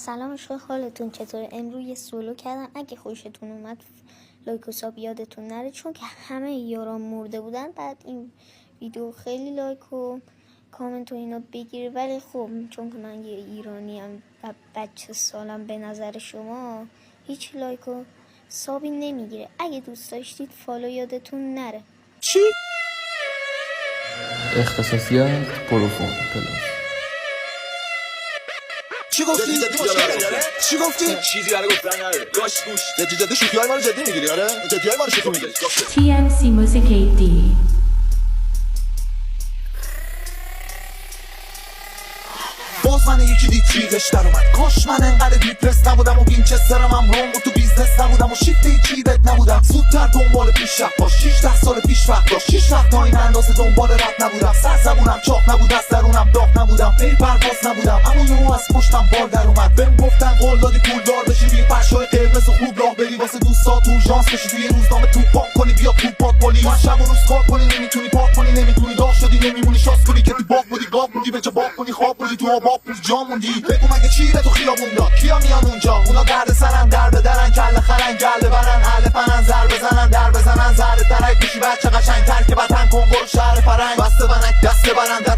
سلام شما، حالتون چطوره؟ امروز یه سولو کردم. اگه خوشتون اومد لایک و ساب یادتون نره، چون که همه یاران مرده بودن. بعد این ویدیو خیلی لایک و کامنت و اینا بگیره، ولی خب چون که من یه ایرانی ام و بچه سالم، به نظر شما هیچ لایک و سابی نمیگیره. اگه دوست داشتید فالو یادتون نره. چی؟ اختصاصیات پروفون پلاس. چی گفتی؟ چی گفتی؟ چیزی برای گفتن نداره. گاش گوش. جدی شوخی‌های منو جدی میگیری؟ آره؟ جدی‌های منو شوخی میگیری؟ TMC Music 8D. باز من یکی دید چیزش در اومد. کاش من انقدر دیپرس نبودم و وینچسترم هم روم بود تو بیزنس نبودم و شیفت چیزت نبودم. زودتر دنبال پیشرفت باش. 16 سال پیش وقت داشت. 6 وقت تا این اندازه دنبال رد نبودم. سر زبونم چاق نبود، از درونم داغ نبودم. پی پرواز نبودم، اما یهو از پشتم بال در اومد. بهم گفتن قول دادی پولدار بشی، روی فرشای قرمز و خوب راه بری، واسه دوستا تو ژانس بشی، توی روزنامه تو پاک کنی، بیا تو پاک پلیس. تو شب و روز کار کنی، نمیتونی پاک کنی، نمیتونی داغ شدی، نمیمونی شاس کنی که تو باغ بودی، گاو بودی، به جا باغ کنی، خواب بودی، تو آباب بودی، جا موندی. بگو مگه چی به تو خیابون داد؟ کیا میان اونجا؟ اونا درد سرن، در بدرن، کله خرن، گله برن، اهل فنن، زر بزنن، در بزنن، زرد درک میشی بچه قشنگ تر که وطن کن برو شهر فرنگ. بسته بنک دسته برن، در